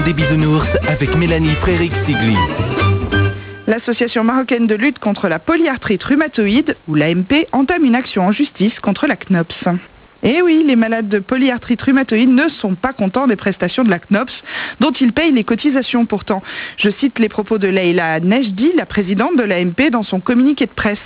des bisounours avec Mélanie Fréric-Sigli. L'association marocaine de lutte contre la polyarthrite rhumatoïde, ou l'AMP, entame une action en justice contre la CNOPS. Et oui, les malades de polyarthrite rhumatoïde ne sont pas contents des prestations de la CNOPS, dont ils payent les cotisations pourtant. Je cite les propos de Leïla Nejdi, la présidente de l'AMP, dans son communiqué de presse.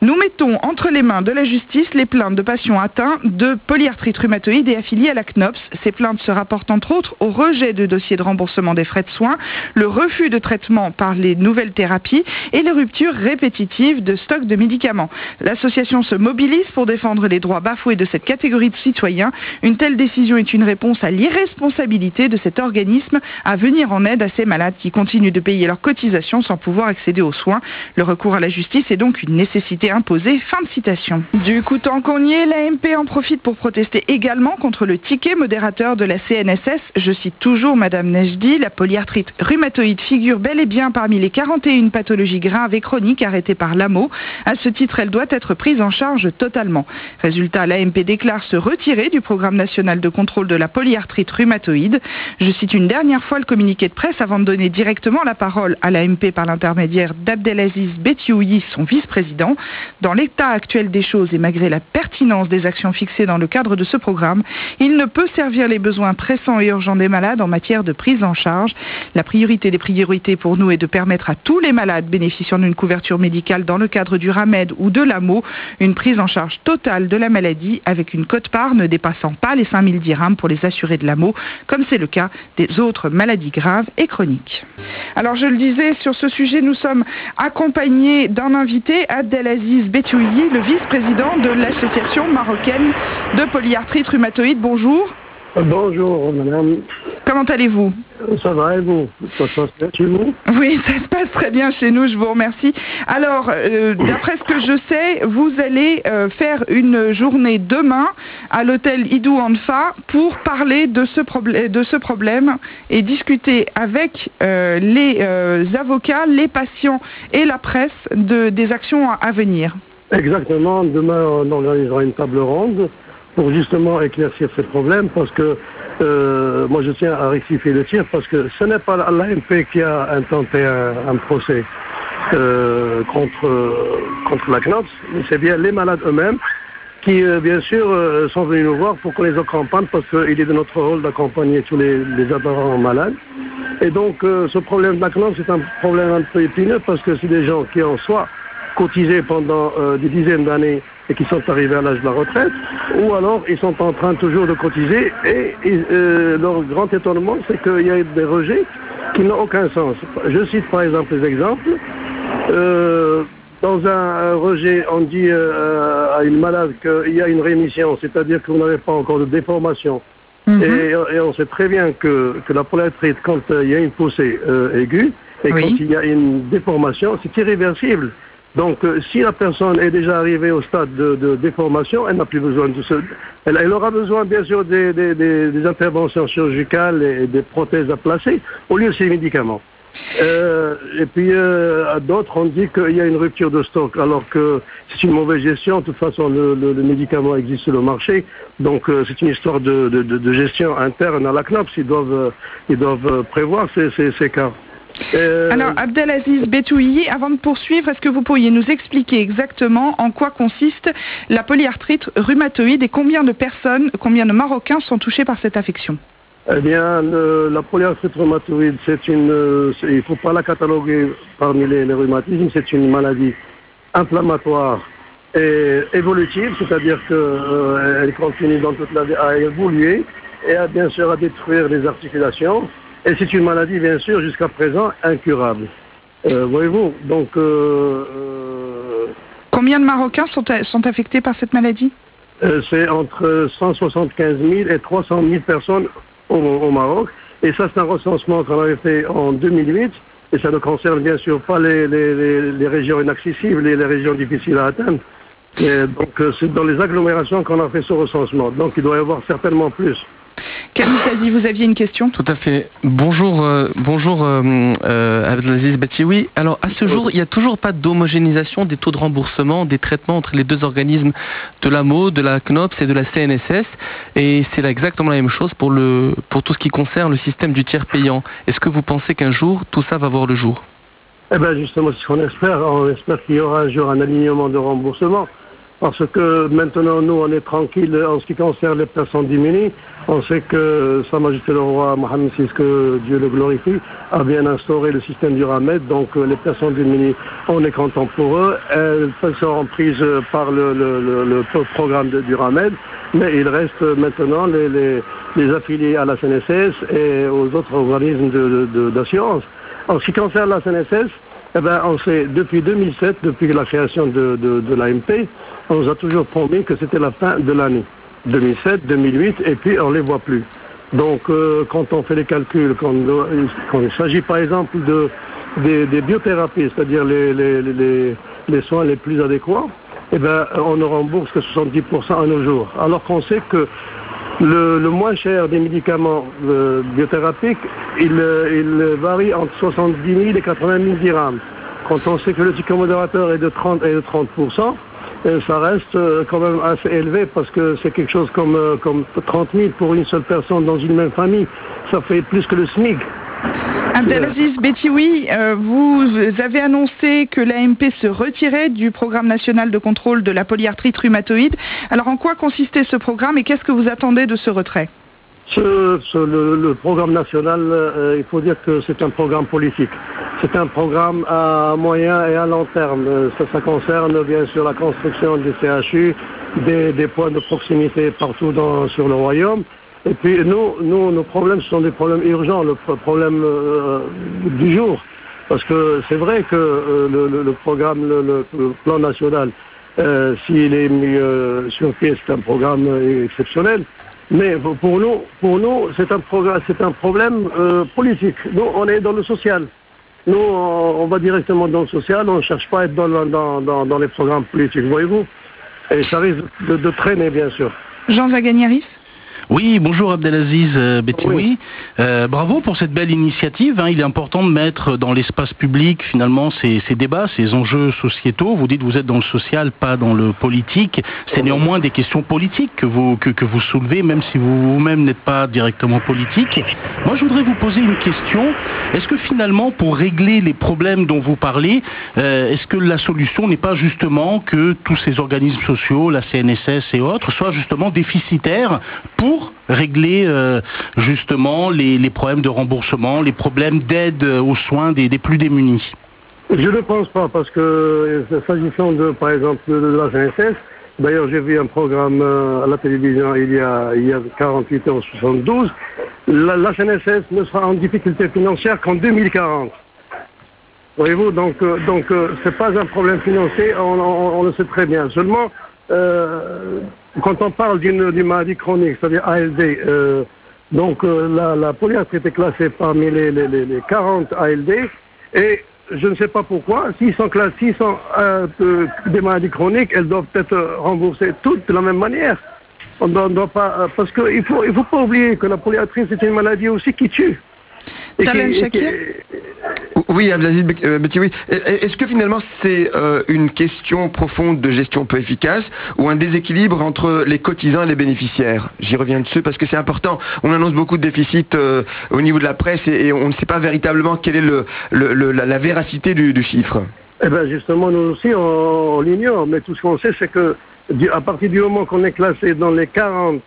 Nous mettons entre les mains de la justice les plaintes de patients atteints de polyarthrite rhumatoïde et affiliés à la CNOPS. Ces plaintes se rapportent entre autres au rejet de dossiers de remboursement des frais de soins, le refus de traitement par les nouvelles thérapies et les ruptures répétitives de stock de médicaments. L'association se mobilise pour défendre les droits bafoués de cette catégorie de citoyens. Une telle décision est une réponse à l'irresponsabilité de cet organisme à venir en aide à ces malades qui continuent de payer leurs cotisations sans pouvoir accéder aux soins. Le recours à la justice est donc une nécessité imposée. Fin de citation. Du coup, tant qu'on y est, l'AMP en profite pour protester également contre le ticket modérateur de la CNSS. Je cite toujours Madame Nejdi, la polyarthrite rhumatoïde figure bel et bien parmi les 41 pathologies graves et chroniques arrêtées par l'AMO. À ce titre, elle doit être prise en charge totalement. Résultat, l'AMP déclare se retirer du programme national de contrôle de la polyarthrite rhumatoïde. Je cite une dernière fois le communiqué de presse avant de donner directement la parole à l'AMP par l'intermédiaire d'Abdelaziz Betioui, son vice-président. Dans l'état actuel des choses et malgré la pertinence des actions fixées dans le cadre de ce programme, il ne peut servir les besoins pressants et urgents des malades en matière de prise en charge. La priorité des priorités pour nous est de permettre à tous les malades bénéficiant d'une couverture médicale dans le cadre du RAMED ou de l'AMO une prise en charge totale de la maladie avec une quote-part ne dépassant pas les 5000 dirhams pour les assurés de l'AMO, comme c'est le cas des autres maladies graves et chroniques. Alors je le disais, sur ce sujet, nous sommes accompagnés d'un invité, Abdelaziz Betioui, le vice-président de l'association marocaine de polyarthrite rhumatoïde. Bonjour. Bonjour, madame. Comment allez-vous? Ça va et vous? Ça se passe bien chez vous? Oui, ça se passe très bien chez nous, je vous remercie. Alors, d'après ce que je sais, vous allez faire une journée demain à l'hôtel Idou Anfa pour parler de ce problème et discuter avec les avocats, les patients et la presse des actions à venir. Exactement. Demain, on organisera une table ronde pour justement éclaircir ces problèmes, parce que moi je tiens à rectifier le tir, parce que ce n'est pas l'AMP qui a intenté un procès contre la CNOPS, mais c'est bien les malades eux-mêmes qui bien sûr sont venus nous voir pour qu'on les accompagne, parce qu'il est de notre rôle d'accompagner tous les adhérents malades. Et donc ce problème de la CNOPS c'est un problème un peu épineux, parce que c'est des gens qui ont soit cotisé pendant des dizaines d'années et qui sont arrivés à l'âge de la retraite, ou alors ils sont en train toujours de cotiser et leur grand étonnement, c'est qu'il y a des rejets qui n'ont aucun sens. Je cite par exemple les exemples. Dans un rejet, on dit à une malade qu'il y a une rémission, c'est-à-dire que vous n'avez pas encore de déformation. Et on sait très bien que la polyarthrite, quand il y a une poussée aiguë, et quand il y a une déformation, c'est irréversible. Donc, si la personne est déjà arrivée au stade de déformation, elle n'a plus besoin de elle aura besoin, bien sûr, des interventions chirurgicales et des prothèses à placer, au lieu de ces médicaments. Et puis, à d'autres, on dit qu'il y a une rupture de stock, alors que c'est une mauvaise gestion. De toute façon, le médicament existe sur le marché. Donc, c'est une histoire de gestion interne à la CNOPS. Ils doivent prévoir ces cas. Alors, Abdelaziz Betioui, avant de poursuivre, est-ce que vous pourriez nous expliquer exactement en quoi consiste la polyarthrite rhumatoïde et combien de personnes, combien de Marocains sont touchés par cette affection? Eh bien, la polyarthrite rhumatoïde, il ne faut pas la cataloguer parmi les rhumatismes, c'est une maladie inflammatoire et évolutive, c'est-à-dire qu'elle continue dans toute la vie à évoluer et bien sûr à détruire les articulations. Et c'est une maladie, bien sûr, jusqu'à présent, incurable. Voyez-vous, donc... Combien de Marocains sont affectés par cette maladie? C'est entre 175 000 et 300 000 personnes au Maroc. Et ça, c'est un recensement qu'on avait fait en 2008. Et ça ne concerne, bien sûr, pas les régions inaccessibles et les régions difficiles à atteindre. Et donc, c'est dans les agglomérations qu'on a fait ce recensement. Donc, il doit y avoir certainement plus. Camille Tazi, vous aviez une question? Tout à fait. Bonjour Abdelaziz Batioui. Alors à ce jour, il n'y a toujours pas d'homogénéisation des taux de remboursement des traitements entre les deux organismes de l'AMO, de la CNOPS et de la CNSS. Et c'est là exactement la même chose pour tout ce qui concerne le système du tiers payant. Est-ce que vous pensez qu'un jour, tout ça va voir le jour? Eh bien justement, c'est ce qu'on espère. On espère qu'il y aura un jour un alignement de remboursement. Parce que maintenant, nous, on est tranquille en ce qui concerne les personnes diminuées. On sait que Sa Majesté le Roi Mohammed VI, que Dieu le glorifie, a bien instauré le système du RAMED. Donc les personnes diminuées, on est content pour eux. Elles seront prises par le programme du RAMED. Mais il reste maintenant les affiliés à la CNSS et aux autres organismes d'assurance. En ce qui concerne la CNSS, eh ben, on sait, depuis 2007, depuis la création de l'AMP, on nous a toujours promis que c'était la fin de l'année. 2007, 2008, et puis on ne les voit plus. Donc, quand on fait les calculs, quand il s'agit par exemple des biothérapies, c'est-à-dire les soins les plus adéquats, eh ben, on ne rembourse que 70% à nos jours. Alors qu'on sait que le moins cher des médicaments biothérapiques, il varie entre 70 000 et 80 000 dirhams. Quand on sait que le psychomodérateur est de 30%, ça reste quand même assez élevé parce que c'est quelque chose comme 30 000 pour une seule personne dans une même famille. Ça fait plus que le SMIC. Abdelaziz Betioui, vous avez annoncé que l'AMP se retirait du programme national de contrôle de la polyarthrite rhumatoïde. Alors en quoi consistait ce programme et qu'est-ce que vous attendez de ce retrait? Le programme national, il faut dire que c'est un programme politique. C'est un programme à moyen et à long terme. Ça concerne bien sûr la construction des CHU, des points de proximité partout sur le royaume. Et puis nos problèmes, ce sont des problèmes urgents, le problème du jour. Parce que c'est vrai que le programme, le plan national, s'il est mis sur pied, c'est un programme exceptionnel. Mais pour nous, c'est un problème politique. Nous, on est dans le social. Nous, on va directement dans le social, on ne cherche pas à être dans les programmes politiques, voyez-vous. Et ça risque de traîner, bien sûr. Jean Zaganiaris? Oui, bonjour Abdelaziz Betioui. Oui. Bravo pour cette belle initiative. Il est important de mettre dans l'espace public finalement ces débats, ces enjeux sociétaux. Vous dites que vous êtes dans le social, pas dans le politique. C'est néanmoins des questions politiques que vous soulevez, même si vous-même n'êtes pas directement politique. Moi, je voudrais vous poser une question. Est-ce que finalement, pour régler les problèmes dont vous parlez, est-ce que la solution n'est pas justement que tous ces organismes sociaux, la CNSS et autres, soient justement déficitaires pour régler justement les problèmes de remboursement, les problèmes d'aide aux soins des plus démunis? Je ne pense pas, parce que s'agissant par exemple de la CNSS, d'ailleurs j'ai vu un programme à la télévision il y a 48 heures, 72, la CNSS ne sera en difficulté financière qu'en 2040. Voyez-vous, donc c'est pas un problème financier, on le sait très bien. Seulement, quand on parle d'une maladie chronique, c'est-à-dire ALD, la polyarthrite est classée parmi les 40 ALD, et je ne sais pas pourquoi, s'ils sont des maladies chroniques, elles doivent être remboursées toutes de la même manière. On ne doit pas, parce qu'il faut pas oublier que la polyarthrite c'est une maladie aussi qui tue. Oui, Abdelaziz Betioui. Est-ce que finalement c'est une question profonde de gestion peu efficace ou un déséquilibre entre les cotisants et les bénéficiaires? J'y reviens dessus parce que c'est important. On annonce beaucoup de déficits au niveau de la presse et on ne sait pas véritablement quelle est la véracité du chiffre. Eh bien justement, nous aussi on l'ignore, mais tout ce qu'on sait c'est que à partir du moment qu'on est classé dans les 40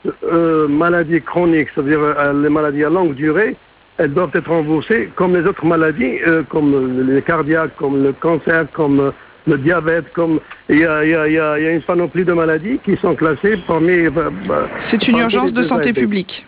maladies chroniques, c'est-à-dire les maladies à longue durée, elles doivent être remboursées comme les autres maladies, comme les cardiaques, comme le cancer, comme le diabète, comme il y a une panoplie de maladies qui sont classées parmi. C'est une urgence de santé publique.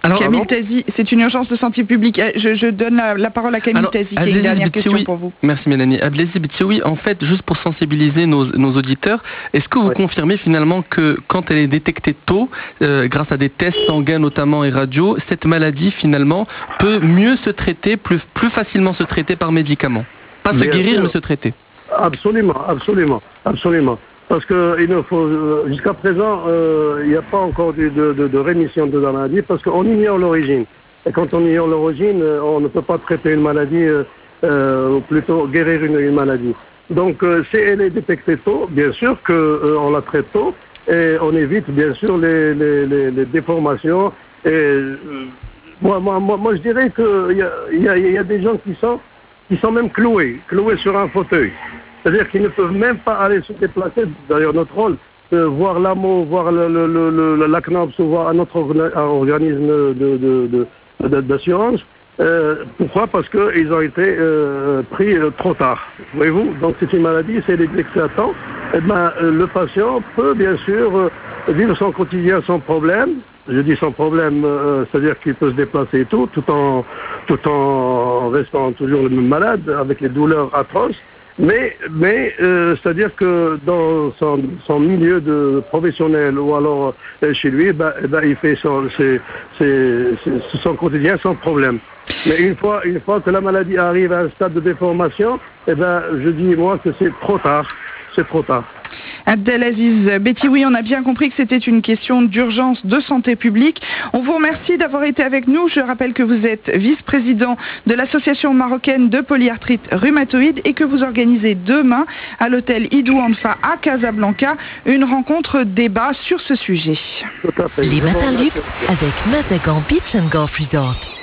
Alors, Camille Tazi, c'est une urgence de santé publique. Je donne la parole à Camille Tazi, qui a une dernière question pour vous. Merci Mélanie. Abdelaziz Betioui, en fait, juste pour sensibiliser nos auditeurs, est-ce que vous confirmez finalement que quand elle est détectée tôt, grâce à des tests sanguins notamment et radio, cette maladie finalement peut mieux se traiter, plus facilement se traiter par médicament? Pas se guérir, mais se traiter. Absolument. Parce que il ne faut, jusqu'à présent, il n'y a pas encore de rémission de la maladie parce qu'on ignore l'origine. Et quand on ignore l'origine, on ne peut pas traiter une maladie, ou plutôt guérir une maladie. Donc, si elle est détectée tôt, bien sûr qu'on la traite tôt et on évite bien sûr les déformations. Et moi, je dirais qu'il y a des gens qui sont même cloués sur un fauteuil. C'est-à-dire qu'ils ne peuvent même pas aller se déplacer. D'ailleurs, notre rôle, voir l'AMO, voir la CNOPS ou voir un autre organisme d'assurance. Pourquoi? Parce qu'ils ont été pris trop tard. Voyez-vous? Donc c'est une maladie, c'est détecté à temps. Eh ben, le patient peut bien sûr vivre son quotidien sans problème. Je dis sans problème, c'est-à-dire qu'il peut se déplacer et tout en restant toujours le même malade, avec les douleurs atroces. Mais c'est-à-dire que dans son milieu de professionnel ou alors chez lui, il fait son quotidien sans problème. Mais une fois que la maladie arrive à un stade de déformation, je dis moi que c'est trop tard. C'est trop tard. Abdelaziz Betioui, on a bien compris que c'était une question d'urgence de santé publique. On vous remercie d'avoir été avec nous. Je rappelle que vous êtes vice-président de l'Association marocaine de polyarthrite rhumatoïde et que vous organisez demain à l'hôtel Idou Anfa à Casablanca une rencontre débat sur ce sujet. Tout à fait. Les matins luxe avec Mazagan Beach and Golf Resort.